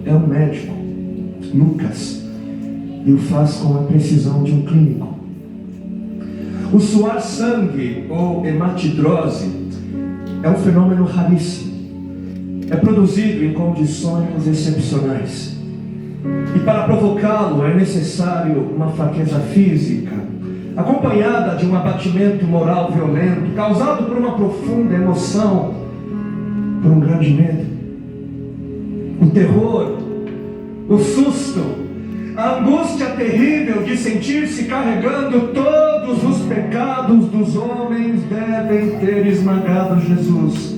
é um médico, Lucas, e o faz com a precisão de um clínico. O suar sangue, ou hematidrose, é um fenômeno raríssimo. É produzido em condições excepcionais. E para provocá-lo é necessário uma fraqueza física, acompanhada de um abatimento moral violento, causado por uma profunda emoção, por um grande medo. O terror, o susto, a angústia terrível de sentir-se carregando todos os pecados dos homens devem ter esmagado Jesus.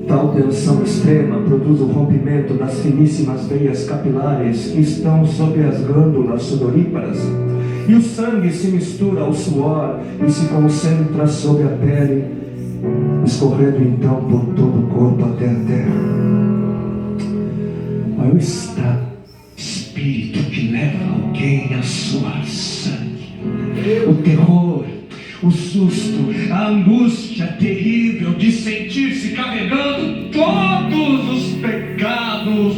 Tal tensão extrema produz o rompimento das finíssimas veias capilares que estão sob as glândulas sudoríparas, e o sangue se mistura ao suor e se concentra sobre a pele, escorrendo então por todo o corpo até a terra. Aí o estado de espírito que leva alguém a suar sangue, o terror, o susto, a angústia terrível de sentir-se carregando todos os pecados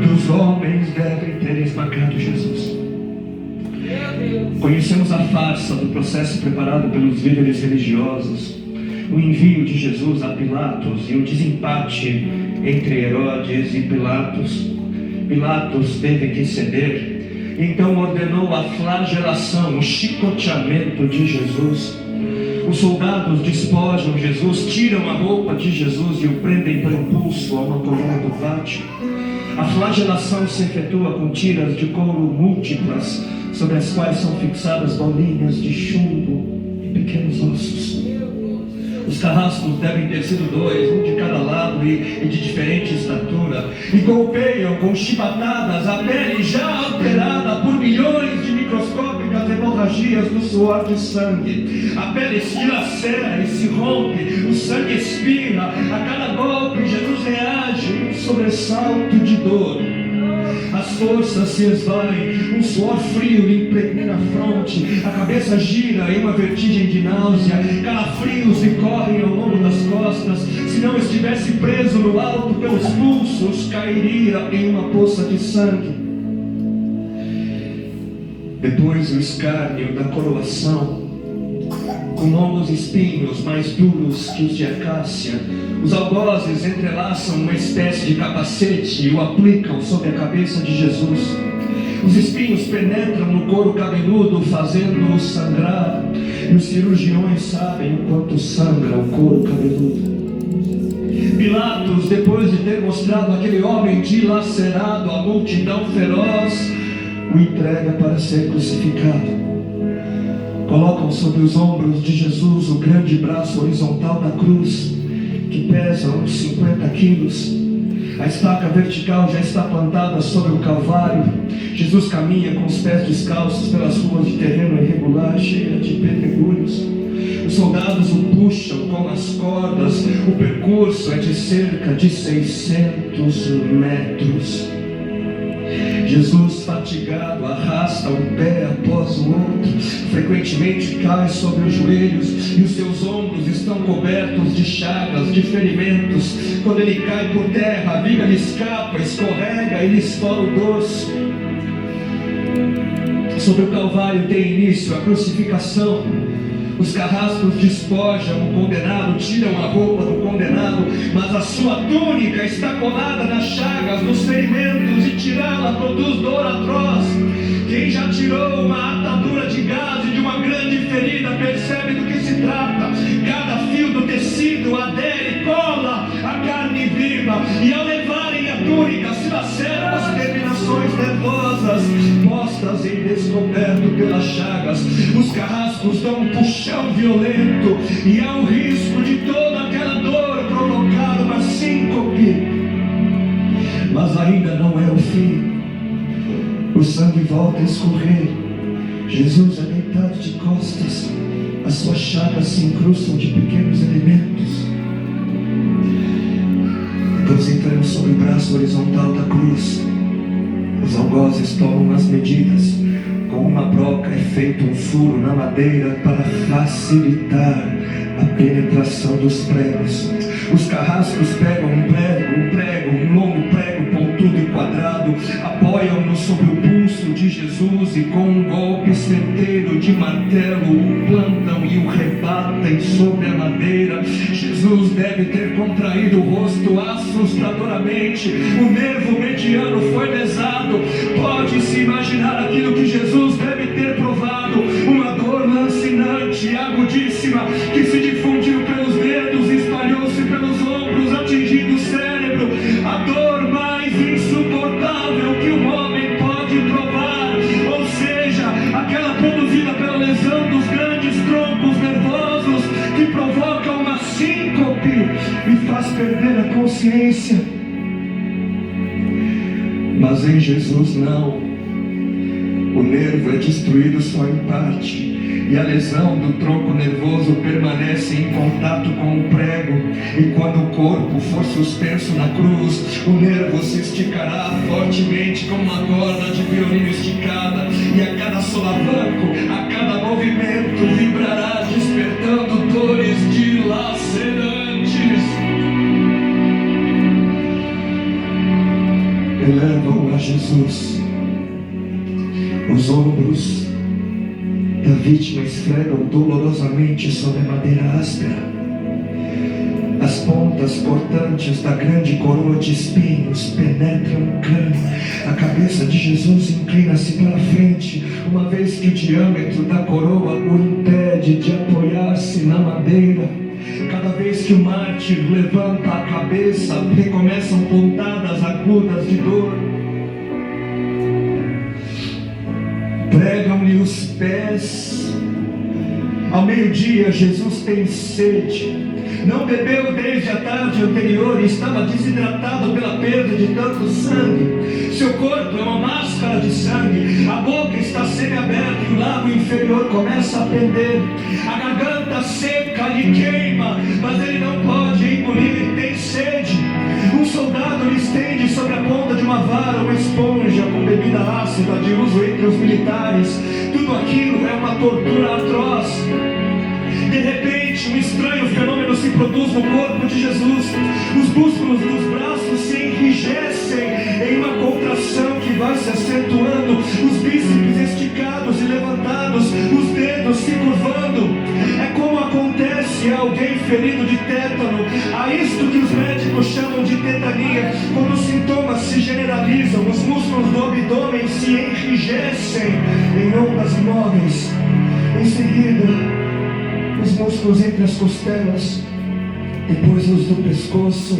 dos homens devem ter esmagado Jesus. Conhecemos a farsa do processo preparado pelos líderes religiosos, o envio de Jesus a Pilatos e o desempate entre Herodes e Pilatos. Pilatos teve que ceder, então ordenou a flagelação, o chicoteamento de Jesus. Os soldados despojam Jesus, tiram a roupa de Jesus e o prendem pelo pulso a uma coluna do pátio. A flagelação se efetua com tiras de couro múltiplas, sobre as quais são fixadas bolinhas de chumbo e pequenos ossos. Os carrascos devem ter sido 2, um de cada lado e de diferente estatura, e golpeiam com chibatadas a pele já alterada por milhões de microscópicas hemorragias do suor de sangue. A pele se dilacera e se rompe, o sangue expira. A cada golpe Jesus reage em um sobressalto de dor. As forças se esvaem, um suor frio lhe impregna a fronte, a cabeça gira em uma vertigem de náusea, calafrios lhe correm ao longo das costas. Se não estivesse preso no alto pelos pulsos, cairia em uma poça de sangue. Depois o escárnio da coroação, com longos espinhos mais duros que os de acácia. Os algozes entrelaçam uma espécie de capacete e o aplicam sobre a cabeça de Jesus. Os espinhos penetram no couro cabeludo, fazendo-o sangrar, e os cirurgiões sabem o quanto sangra o couro cabeludo. Pilatos, depois de ter mostrado aquele homem dilacerado à multidão feroz, o entrega para ser crucificado. Colocam sobre os ombros de Jesus o grande braço horizontal da cruz, que pesa uns 50 quilos. A estaca vertical já está plantada sobre o calvário. Jesus caminha com os pés descalços pelas ruas de terreno irregular, cheia de pedregulhos. Os soldados o puxam com as cordas. O percurso é de cerca de 600 metros. Jesus, fatigado, arrasta um pé após o outro, frequentemente cai sobre os joelhos e os seus ombros estão cobertos de chagas, de ferimentos. Quando ele cai por terra, a viga lhe escapa, escorrega e lhe estoura o dorso. Sobre o Calvário tem início a crucificação. Os carrascos despojam o condenado, tiram a roupa do condenado, mas a sua túnica está colada nas chagas, nos ferimentos, e tirá-la produz dor atroz. Quem já tirou uma atadura de gás e de uma grande ferida percebe do que se trata. Cada fio do tecido adere, cola a carne viva, e ao levarem a túnica se laceram as terminações nervosas, postas em descoberto pelas chagas. Os carrascos dão um puxão violento, e há o risco de toda aquela dor provocar uma síncope. Mas ainda não é o fim. O sangue volta a escorrer. Jesus é deitado de costas. As suas chagas se incrustam de pequenos elementos. Depois entramos sobre o braço horizontal da cruz. Os algozes tomam as medidas. Com uma broca é feito um furo na madeira para facilitar a penetração dos pregos. Os carrascos pegam um prego, um longo prego, apoiam-no sobre o pulso de Jesus e com um golpe certeiro de martelo o plantam e o rebatem sobre a madeira. Jesus deve ter contraído o rosto assustadoramente, o nervo mediano foi lesado. Pode-se imaginar aquilo que Jesus deve ter provado: uma dor lancinante, agudíssima, que se difundiu pelos dedos, espalhou-se pelos ombros, atingindo o cérebro. A dor mais insuportável que um homem pode provar, ou seja, aquela produzida pela lesão dos grandes troncos nervosos, que provoca uma síncope e faz perder a consciência. Mas em Jesus não. O nervo é destruído só em parte, e a lesão do tronco nervoso permanece em contato com o prego. E quando o corpo for suspenso na cruz, o nervo se esticará fortemente como uma corda de violino esticada, e a cada solavanco, a cada movimento, vibrará, despertando dores dilacerantes. Elevam a Jesus. Os ombros da vítima esfregam dolorosamente sobre a madeira áspera. As pontas cortantes da grande coroa de espinhos penetram o crânio. A cabeça de Jesus inclina-se para frente, uma vez que o diâmetro da coroa o impede de apoiar-se na madeira. Cada vez que o mártir levanta a cabeça, recomeçam pontadas agudas de dor. Pregam-lhe os pés. Ao meio-dia, Jesus tem sede. Não bebeu desde a tarde anterior e estava desidratado pela perda de tanto sangue. Seu corpo é uma máscara de sangue. A boca está semi-aberta e o lábio inferior começa a pender. A garganta seca lhe queima, mas ele não pode engolir, tem sede. Um soldado lhe estende sobre a ponta de uma vara uma esponja com bebida ácida de uso entre os militares. Tudo aquilo é uma tortura atroz. De repente, um estranho fenômeno se produz no corpo de Jesus. Os músculos dos braços se enrijecem em uma contração que vai se acentuando, os bíceps esticados e levantados, os dedos se curvando. É como acontece a alguém ferido de tétano, a isto que os médicos chamam de tetania. Quando os sintomas se generalizam, os músculos do abdômen se enrijecem em ondas imóveis. Em seguida, os músculos entre as costelas, depois os do pescoço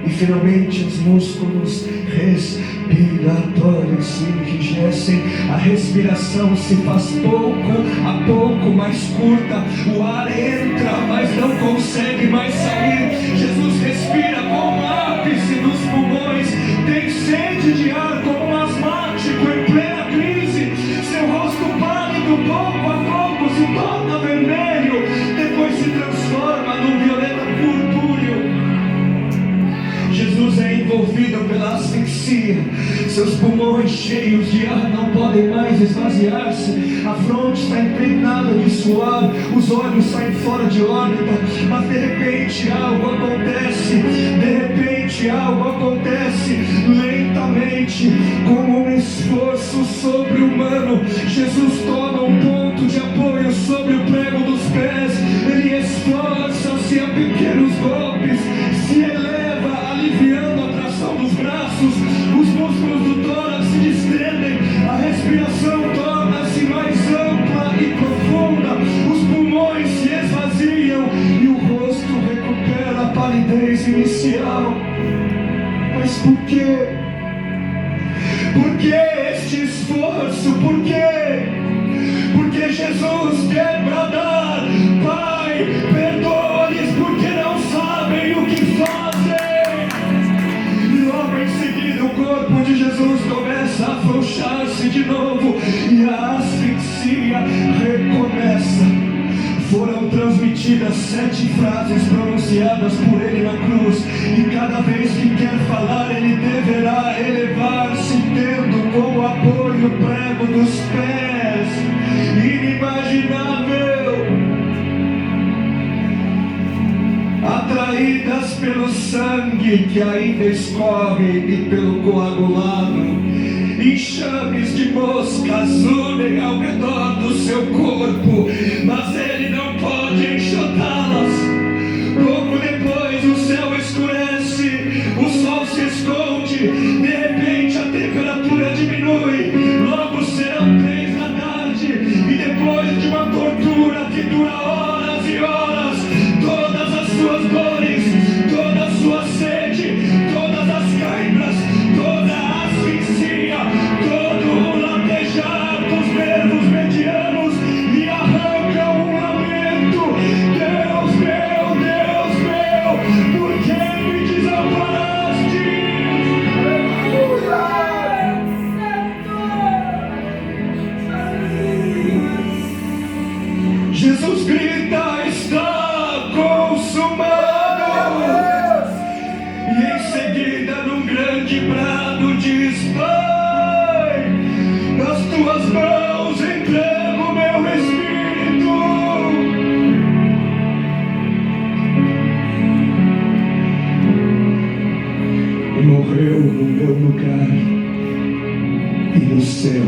e finalmente os músculos respiratórios se enrijecem. A respiração se faz pouco a pouco mais curta. O ar entra, mas não consegue mais sair. Jesus respira com o ápice dos pulmões. Tem sede de ar como um asmático em plena crise. Seu rosto pálido, pouco a pouco, se torna vermelho, depois se transforma num violeta purpúreo. Jesus é envolvido pela asfixia. Seus pulmões cheios de ar não podem mais esvaziar-se. A fronte está impregnada de suor. Os olhos saem fora de órbita. Mas de repente algo acontece. Lentamente, como um esforço sobre-humano, Jesus toma um ponto de apoio sobre o prego dos pés. Ele esforça-se a pequenos golpes, se eleva, aliviando a tração dos braços. Os músculos do tórax se distendem, a respiração torna-se mais ampla e profunda, os pulmões se esvaziam e o rosto recupera a palidez inicial. Mas por quê? Por que este esforço? Por quê? Porque Jesus quer bradar: Pai, perdoa-lhes porque não sabem o que fazem. E logo em seguida o corpo de Jesus começa a afrouxar-se de novo e a asfixia recomeça. Foram transmitidas 7 frases pronunciadas por ele na cruz, e cada vez que quer falar ele deverá elevar-se, tendo como apoio o prego dos pés. Inimaginável! Atraídas pelo sangue que ainda escorre e pelo coagulado, enxames de moscas unem ao redor do seu corpo, mas ele não pode enxotá-las. Pouco depois o céu escurece, o sol se esconde, de repente a temperatura diminui, logo serão 3 da tarde, e depois de uma tortura que dura horas e horas, todas as suas dores, toda a sua sede, todas as cãibras, toda a asfixia, todo o latejar dos nervos medianos lhe arrancam um lamento. Deus meu, por que me desamparaste? Jesus grita: está consumado. E em seguida, num grande brado, diz: Pai, nas tuas mãos entrego o meu espírito. E morreu no meu lugar, e no céu